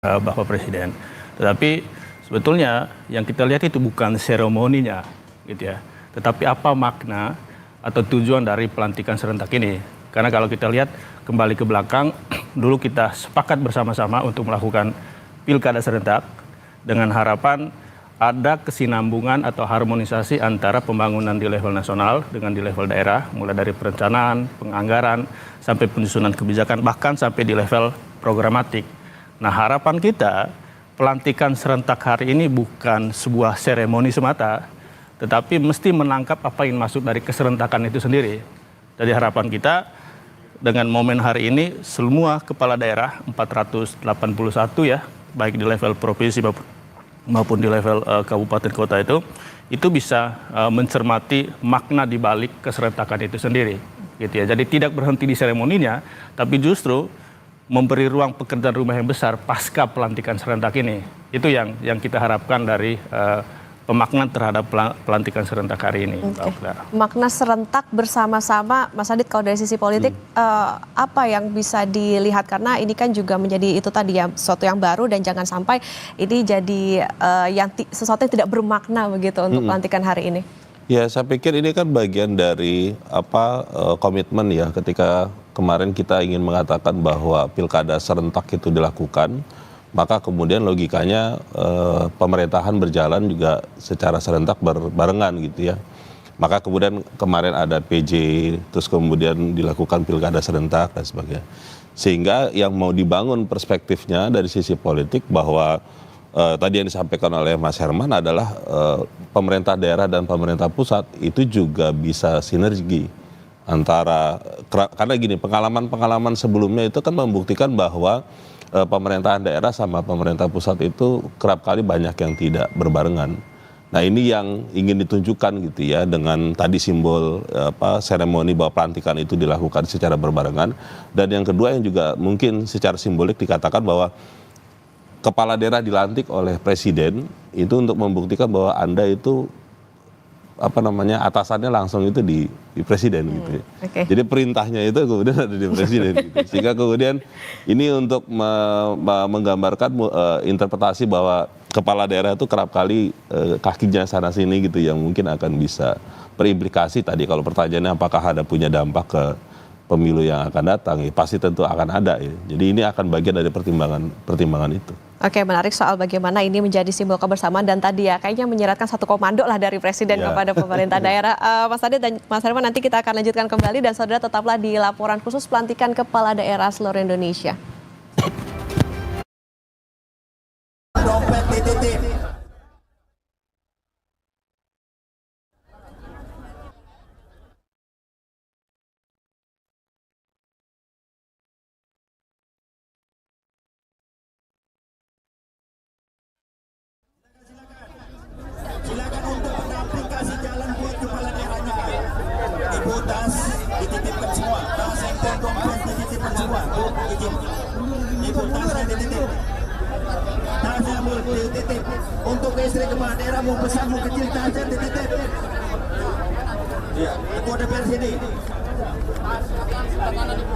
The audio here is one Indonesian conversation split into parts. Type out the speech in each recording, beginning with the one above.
Bapak Presiden. Tetapi sebetulnya yang kita lihat itu bukan seremoninya, gitu ya. Tetapi apa makna atau tujuan dari pelantikan serentak ini? Karena kalau kita lihat kembali ke belakang, dulu kita sepakat bersama-sama untuk melakukan pilkada serentak dengan harapan ada kesinambungan atau harmonisasi antara pembangunan di level nasional dengan di level daerah, mulai dari perencanaan, penganggaran, sampai penyusunan kebijakan, bahkan sampai di level programatik. Nah, harapan kita pelantikan serentak hari ini bukan sebuah seremoni semata, tetapi mesti menangkap apa yang masuk dari keserentakan itu sendiri. Jadi harapan kita dengan momen hari ini semua kepala daerah 481 ya, baik di level provinsi maupun di level kabupaten kota itu bisa mencermati makna di balik keserentakan itu sendiri, gitu ya. Jadi tidak berhenti di seremoninya, tapi justru memberi ruang pekerjaan rumah yang besar pasca pelantikan serentak ini. Itu yang kita harapkan dari pemaknaan terhadap pelantikan serentak hari ini. Makna serentak bersama-sama, Mas Adit, kalau dari sisi politik apa yang bisa dilihat? Karena ini kan juga menjadi itu tadi ya, sesuatu yang baru dan jangan sampai ini jadi sesuatu yang tidak bermakna begitu untuk pelantikan hari ini. Ya, saya pikir ini kan bagian dari komitmen ya, ketika kemarin kita ingin mengatakan bahwa pilkada serentak itu dilakukan, maka kemudian logikanya pemerintahan berjalan juga secara serentak barengan gitu ya. Maka kemudian kemarin ada PJ, terus kemudian dilakukan pilkada serentak dan sebagainya. Sehingga yang mau dibangun perspektifnya dari sisi politik bahwa tadi yang disampaikan oleh Mas Herman adalah pemerintah daerah dan pemerintah pusat itu juga bisa sinergi antara, karena gini, pengalaman sebelumnya itu kan membuktikan bahwa pemerintahan daerah sama pemerintah pusat itu kerap kali banyak yang tidak berbarengan. Nah, ini yang ingin ditunjukkan gitu ya, dengan tadi simbol seremoni bahwa pelantikan itu dilakukan secara berbarengan. Dan yang kedua yang juga mungkin secara simbolik dikatakan bahwa kepala daerah dilantik oleh presiden itu untuk membuktikan bahwa Anda itu atasannya langsung itu di presiden gitu ya. Jadi perintahnya itu kemudian ada di presiden gitu. Sehingga kemudian ini untuk menggambarkan interpretasi bahwa kepala daerah itu kerap kali kakinya sana sini gitu, yang mungkin akan bisa berimplikasi tadi kalau pertanyaannya apakah ada punya dampak ke pemilu yang akan datang, ya pasti tentu akan ada ya. Jadi ini akan bagian dari pertimbangan itu. Oke, menarik soal bagaimana ini menjadi simbol kebersamaan dan tadi ya kayaknya menyeratkan satu komando lah dari presiden kepada pemerintah daerah. Mas Adit dan Mas Herman, nanti kita akan lanjutkan kembali dan saudara tetaplah di laporan khusus pelantikan kepala daerah seluruh Indonesia. Silakan untuk pendamping kasih jalan buat kepala daerahnya. Ibu tas dititipkan semua. Tas sektor dompet dititipkan semua. Ibu tasnya dititip. Tasnya dititip. Untuk istri kepala daerah mau besar mau kecil tasnya dititip. Ya, itu ada versi ini. Satu.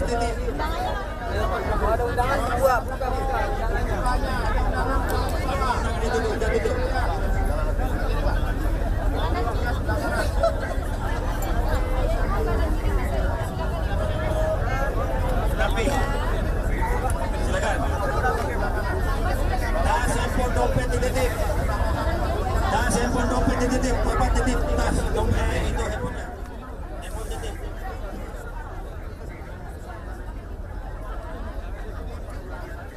titip. Tapi silakan. Tas handphone dompet dititip. Tas handphone dompet dititip. Bapak titip tas dompet itu handphonenya. Handphone titip.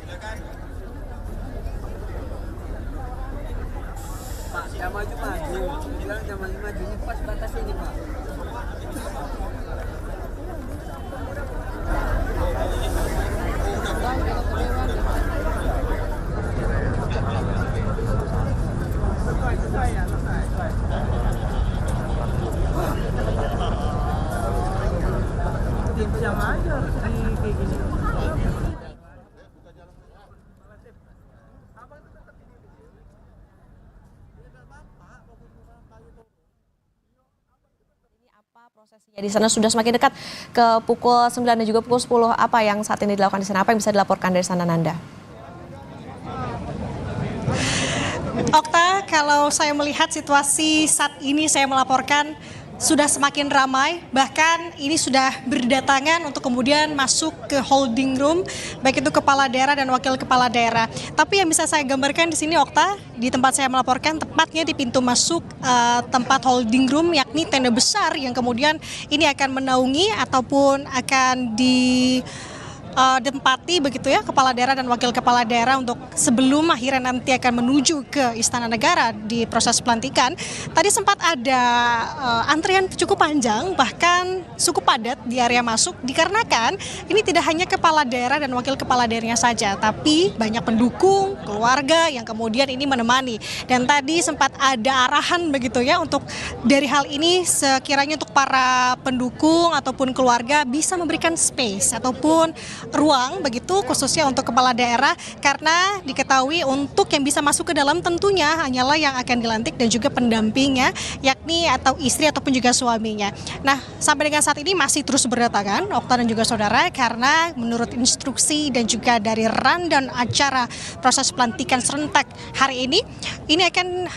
Silakan. Pak, jangan maju-maju. Bilang jangan maju-maju. Ini pas batas ini, Pak. Diam aja kayak gini. Apa prosesnya di sana sudah semakin dekat ke pukul 9 dan juga pukul 10. Apa yang saat ini dilakukan di sana? Apa yang bisa dilaporkan dari sana, Nanda? Okta, kalau saya melihat situasi saat ini saya melaporkan sudah semakin ramai, bahkan ini sudah berdatangan untuk kemudian masuk ke holding room, baik itu kepala daerah dan wakil kepala daerah. Tapi yang bisa saya gambarkan di sini, Okta, di tempat saya melaporkan, tepatnya di pintu masuk tempat holding room, yakni tenda besar yang kemudian ini akan menaungi ataupun akan ditempati begitu ya kepala daerah dan wakil kepala daerah untuk sebelum akhirnya nanti akan menuju ke Istana Negara di proses pelantikan. Tadi sempat ada antrian cukup panjang, bahkan cukup padat di area masuk dikarenakan ini tidak hanya kepala daerah dan wakil kepala daerahnya saja, tapi banyak pendukung, keluarga yang kemudian ini menemani. Dan tadi sempat ada arahan begitu ya untuk dari hal ini sekiranya untuk para pendukung ataupun keluarga bisa memberikan space ataupun ruang begitu khususnya untuk kepala daerah, karena diketahui untuk yang bisa masuk ke dalam tentunya hanyalah yang akan dilantik dan juga pendampingnya, yakni atau istri ataupun juga suaminya. Nah, sampai dengan saat ini masih terus berdatangan, Okta dan juga saudara, karena menurut instruksi dan juga dari rundown acara proses pelantikan serentak hari ini akan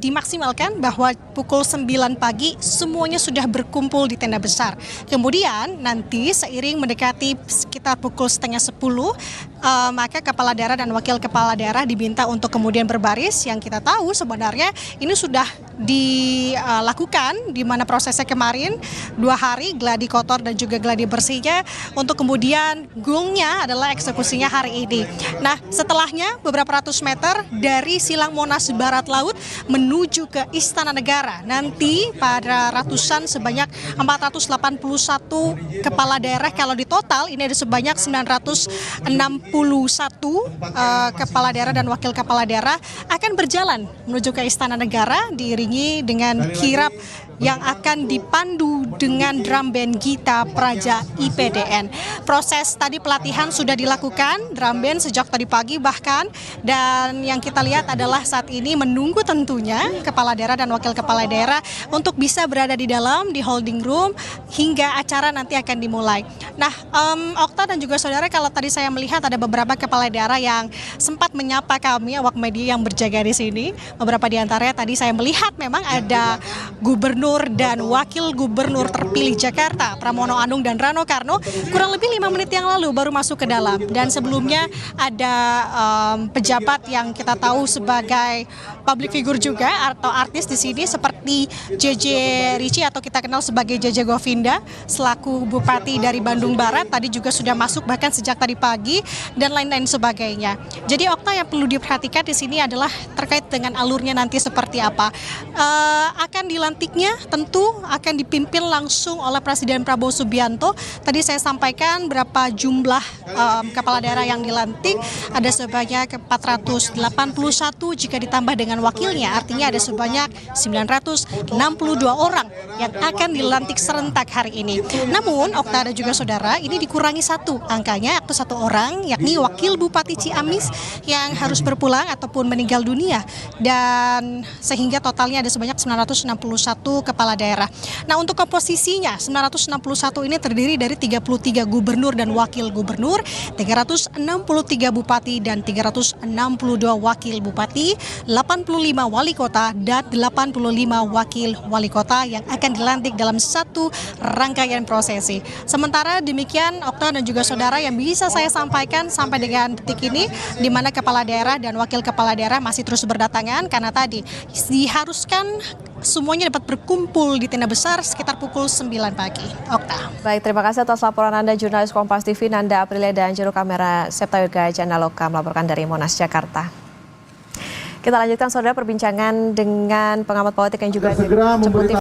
dimaksimalkan bahwa pukul 9 pagi semuanya sudah berkumpul di tenda besar. Kemudian nanti seiring mendekati sekitar pukul 9:30, maka kepala daerah dan wakil kepala daerah diminta untuk kemudian berbaris. Yang kita tahu sebenarnya ini sudah dilakukan di mana prosesnya kemarin 2 hari gladi kotor dan juga gladi bersihnya, untuk kemudian gongnya adalah eksekusinya hari ini. Nah, setelahnya beberapa ratus meter dari Silang Monas Barat Laut menuju ke Istana Negara. Nanti pada ratusan sebanyak 481 kepala daerah, kalau di total ini ada sebanyak 961 kepala daerah dan wakil kepala daerah akan berjalan menuju ke Istana Negara diiringi dengan kirap yang akan dipandu dengan drum band Gita Praja IPDN. Proses tadi pelatihan sudah dilakukan, drum band sejak tadi pagi bahkan, dan yang kita lihat adalah saat ini menunggu tentunya kepala daerah dan wakil kepala daerah untuk bisa berada di dalam, di holding room, hingga acara nanti akan dimulai. Nah, Okta dan juga saudara, kalau tadi saya melihat ada beberapa kepala daerah yang sempat menyapa kami, awak media yang berjaga di sini. Beberapa di antaranya tadi saya melihat memang ada Gubernur dan Wakil Gubernur terpilih Jakarta, Pramono Anung dan Rano Karno, kurang lebih 5 menit yang lalu baru masuk ke dalam. Dan sebelumnya ada pejabat yang kita tahu sebagai public figure juga atau artis di sini seperti JJ Ricci atau kita kenal sebagai JJ Govinda selaku Bupati dari Bandung Barat, tadi juga sudah masuk bahkan sejak tadi pagi dan lain-lain sebagainya. Jadi Okta, yang perlu diperhatikan di sini adalah terkait dengan alurnya nanti seperti apa. Akan dilantiknya tentu akan dipimpin langsung oleh Presiden Prabowo Subianto. Tadi saya sampaikan berapa jumlah kepala daerah yang dilantik, ada sebanyak 481 jika ditambah dengan dengan wakilnya, artinya ada sebanyak 962 orang yang akan dilantik serentak hari ini. Namun, Okta dan juga saudara, ini dikurangi satu angkanya, yaitu satu orang, yakni Wakil Bupati Ciamis yang harus berpulang ataupun meninggal dunia, dan sehingga totalnya ada sebanyak 961 kepala daerah. Nah, untuk komposisinya 961 ini terdiri dari 33 gubernur dan wakil gubernur, 363 bupati dan 362 wakil bupati, 85 wali kota dan 85 wakil wali kota yang akan dilantik dalam satu rangkaian prosesi. Sementara demikian, Okta dan juga saudara, yang bisa saya sampaikan sampai dengan detik ini, di mana kepala daerah dan wakil kepala daerah masih terus berdatangan karena tadi diharuskan semuanya dapat berkumpul di tenda besar sekitar pukul 9 pagi. Okta. Baik, terima kasih atas laporan Anda, jurnalis Kompas TV Nanda Aprilia dan juru kamera Septa Yoga Janaloka melaporkan dari Monas, Jakarta. Kita lanjutkan saudara perbincangan dengan pengamat politik yang juga